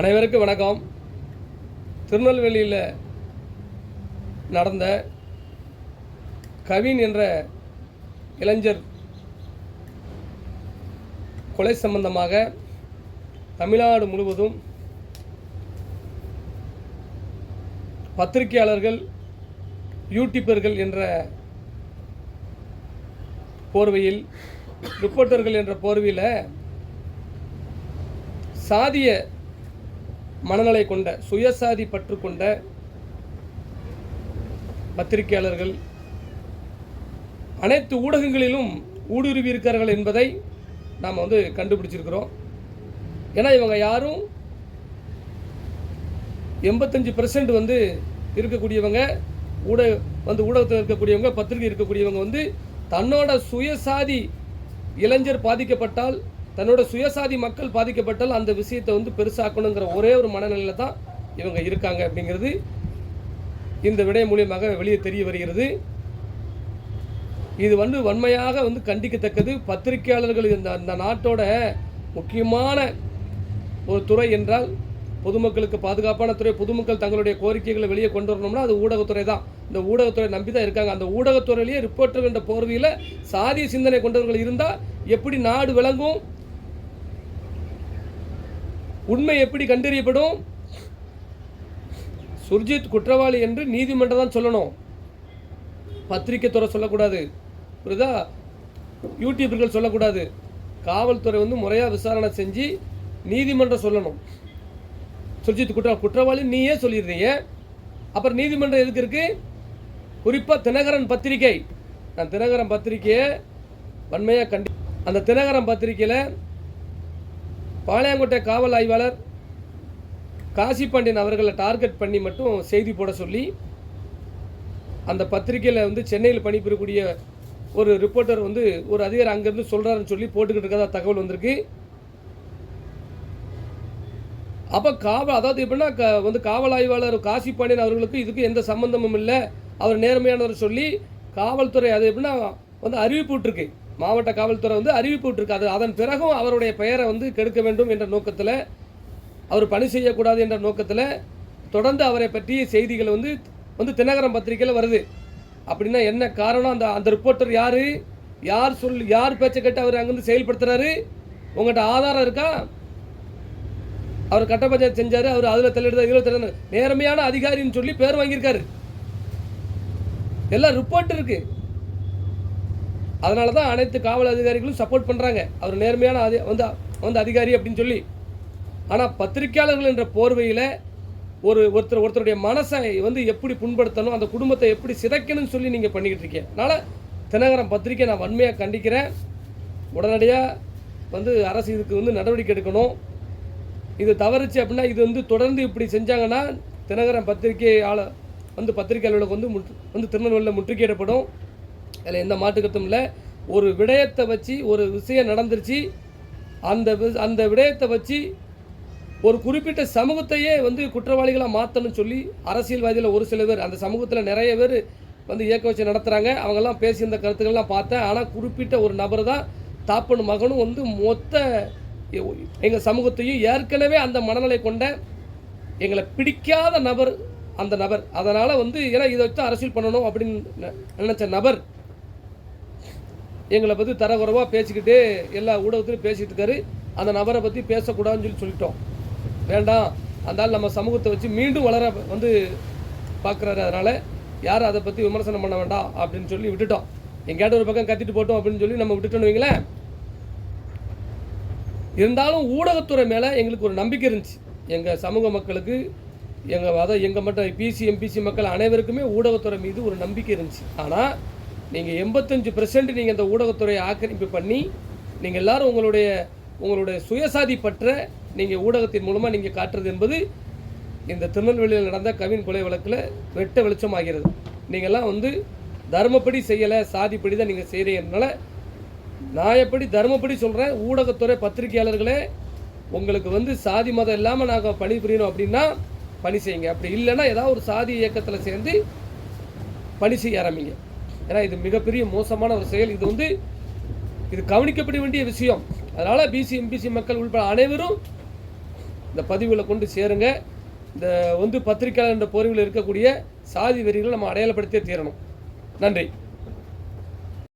அனைவருக்கும் வணக்கம். திருநெல்வேலியில் நடந்த கவின் என்ற இளைஞர் கொலை சம்பந்தமாக தமிழ்நாடு முழுவதும் பத்திரிகையாளர்கள், யூடியூபர்கள் என்ற போர்வையில், ரிப்போர்ட்டர்கள் என்ற போர்வையில் சாதிய மனநிலை கொண்ட, சுயசாதி பற்று கொண்ட பத்திரிகையாளர்கள் அனைத்து ஊடகங்களிலும் ஊடுருவி இருக்கிறார்கள் என்பதை நாம் கண்டுபிடிச்சிருக்கிறோம். ஏன்னா இவங்க யாரும் 85% இருக்கக்கூடியவங்க, ஊடகத்தில் இருக்கக்கூடியவங்க, பத்திரிகை இருக்கக்கூடியவங்க தன்னோட சுயசாதி இளைஞர் பாதிக்கப்பட்டால், தன்னோட சுயசாதி மக்கள் பாதிக்கப்பட்டால் அந்த விஷயத்தை பெருசாக்கணுங்கிற ஒரே ஒரு மனநிலையில் தான் இவங்க இருக்காங்க அப்படிங்கிறது இந்த விடை மூலியமாக வெளியே தெரிய வருகிறது. இது வன்மையாக கண்டிக்கத்தக்கது. பத்திரிகையாளர்கள் இந்த நாட்டோட முக்கியமான ஒரு துறை என்றால் பொதுமக்களுக்கு பாதுகாப்பான துறை. பொதுமக்கள் தங்களுடைய கோரிக்கைகளை வெளியே கொண்டு வரணும்னா அது ஊடகத்துறை தான். இந்த ஊடகத்துறை நம்பி தான் இருக்காங்க. அந்த ஊடகத்துறையிலேயே ரிப்போர்ட்டர் என்ற போர்வையில் சாதிய சிந்தனை கொண்டவர்கள் இருந்தால் எப்படி நாடு விளங்கும்? உண்மை எப்படி கண்டறியப்படும்? சுர்ஜித் குற்றவாளி என்று நீதிமன்றம் தான் சொல்லணும், பத்திரிகை துறை சொல்லக்கூடாது. புரியுதா? யூடியூபர்கள் சொல்லக்கூடாது. காவல்துறை முறையாக விசாரணை செஞ்சு நீதிமன்றம் சொல்லணும். சுர்ஜித் குற்றவாளி நீயே சொல்லிடுறீங்க, அப்புறம் நீதிமன்றம் எதுக்கு இருக்கு? குறிப்பாக தினகரன் பத்திரிகை, நான் தினகரன் பத்திரிகையை வன்மையாக அந்த தினகரன் பத்திரிகையில் பாளையங்கோட்டை காவல் ஆய்வாளர் காசி பாண்டியன் அவர்களை டார்கெட் பண்ணி மட்டும் செய்தி போட சொல்லி அந்த பத்திரிகையில் சென்னையில் பணிபுரியக்கூடிய ஒரு ரிப்போர்ட்டர் ஒரு அதிகாரி அங்கேருந்து சொல்கிறாருன்னு சொல்லி போட்டுக்கிட்டு இருக்கதா தகவல் வந்திருக்கு. அப்போ அதாவது எப்படின்னா காவல் ஆய்வாளர் காசி பாண்டியன் அவர்களுக்கு இதுக்கு எந்த சம்பந்தமும் இல்லை, அவர் நேர்மையானவர் சொல்லி காவல்துறை அது எப்படின்னா அறிவிப்பு விட்டுருக்கு. மாவட்ட காவல்துறை அறிவிப்பு விட்டுருக்கு. அது அதன் பிறகும் அவருடைய பெயரை கெடுக்க வேண்டும் என்ற நோக்கத்தில், அவர் பணி செய்யக்கூடாது என்ற நோக்கத்தில் தொடர்ந்து அவரை பற்றிய செய்திகள் தினகரன் பத்திரிகையில் வருது. அப்படின்னா என்ன காரணம்? அந்த ரிப்போர்ட்டர் யார் பேச்சை கேட்டு அவர் அங்கேருந்து செயல்படுத்துறாரு? உங்கள்கிட்ட ஆதாரம் இருக்கா? அவர் கட்ட பஞ்சாயத்து செஞ்சார், அவர் அதில் தலையிடுதா, இதில் தலையிட நேர்மையான அதிகாரின்னு சொல்லி பேர் வாங்கியிருக்காரு. எல்லாம் ரிப்போர்ட் இருக்கு. அதனால தான் அனைத்து காவல் அதிகாரிகளும் சப்போர்ட் பண்ணுறாங்க, அவர் நேர்மையான அதிகாரி அப்படின்னு சொல்லி. ஆனால் பத்திரிகையாளர்கள் என்ற போர்வையில் ஒருத்தருடைய மனசை எப்படி புண்படுத்தணும், அந்த குடும்பத்தை எப்படி சிதைக்கணும்னு சொல்லி நீங்கள் பண்ணிக்கிட்டு இருக்கீங்க. அதனால் தினகரன் பத்திரிகை நான் வன்மையாக கண்டிக்கிறேன். உடனடியாக அரசு இதுக்கு நடவடிக்கை எடுக்கணும். இது தவறுச்சு அப்படின்னா இது தொடர்ந்து இப்படி செஞ்சாங்கன்னா தினகரன் பத்திரிகையாளர் பத்திரிகையாளர்களுக்கு திருநெல்வேலியில் முற்றுகையிடப்படும். அதில் எந்த மாற்றுக்கருத்தும் இல்லை. ஒரு விடயத்தை வச்சு, ஒரு விஷயம் நடந்துருச்சு, அந்த விடயத்தை வச்சு ஒரு குறிப்பிட்ட சமூகத்தையே குற்றவாளிகளாக மாற்றணும்னு சொல்லி அரசியல்வாதியில் ஒரு சில பேர், அந்த சமூகத்தில் நிறைய பேர் இயக்க வச்சு நடத்துகிறாங்க. அவங்கெல்லாம் பேசி இந்த கருத்துக்கள்லாம் பார்த்தேன். ஆனால் குறிப்பிட்ட ஒரு நபர் தான் தாப்பனும் மகனும் மொத்த எங்கள் சமூகத்தையும் ஏற்கனவே அந்த மனநிலை கொண்ட எங்களை பிடிக்காத நபர் அந்த நபர். அதனால் ஏன்னா இதை வச்சு அரசியல் பண்ணணும் அப்படின்னு நினச்ச நபர் எங்களை பற்றி தரக்குறைவாக பேசிக்கிட்டு எல்லா ஊடகத்திலும் பேசிகிட்டு இருக்காரு. அந்த நபரை பற்றி பேசக்கூடாதுன்னு சொல்லிட்டோம். வேண்டாம், அதனால் நம்ம சமூகத்தை வச்சு மீண்டும் வளர பார்க்குறாரு. அதனால் யாரும் அதை பற்றி விமர்சனம் பண்ண வேண்டாம் அப்படின்னு சொல்லி விட்டுட்டோம். எங்கேயாவது ஒரு பக்கம் கத்திட்டு போட்டோம் அப்படின்னு சொல்லி நம்ம விட்டுட்டோன்னு வைங்களேன். இருந்தாலும் ஊடகத்துறை மேலே எங்களுக்கு ஒரு நம்பிக்கை இருந்துச்சு. எங்கள் சமூக மக்களுக்கு, எங்கள் மட்டும் பிசி எம்பிசி மக்கள் அனைவருக்குமே ஊடகத்துறை மீது ஒரு நம்பிக்கை இருந்துச்சு. ஆனால் நீங்கள் 85% நீங்கள் இந்த ஊடகத்துறையை ஆக்கிரமிப்பு பண்ணி நீங்கள் எல்லோரும் உங்களுடைய சுயசாதி பற்ற நீங்கள் ஊடகத்தின் மூலமாக நீங்கள் காட்டுறது என்பது இந்த திருநெல்வேலியில் நடந்த கவின் கொலை வழக்கில் வெட்ட வெளிச்சமாகிறது. நீங்கள்லாம் தர்மப்படி செய்யலை, சாதிப்படி தான் நீங்கள் செய்கிறீங்கனால நான் எப்படி தர்மப்படி சொல்கிறேன். ஊடகத்துறை பத்திரிகையாளர்களே, உங்களுக்கு சாதி மதம் இல்லாமல் நாங்கள் பணி புரியணும் அப்படின்னா பணி செய்யுங்க. அப்படி இல்லைன்னா ஏதாவது ஒரு சாதி இயக்கத்தில் சேர்ந்து பணி செய்ய ஆரம்பிங்க. ஏன்னா இது மிகப்பெரிய மோசமான ஒரு செயல். இது கவனிக்கப்பட வேண்டிய விஷயம். அதனால் பிசி எம்பிசி மக்கள் உள்பட அனைவரும் இந்த பதிவில் கொண்டு சேருங்க. இந்த வந்து பத்திரிக்கையாளர் என்ற பொறிவில் இருக்கக்கூடிய சாதி வெறிகளை நம்ம அடையாளப்படுத்தியே தீரணும். நன்றி.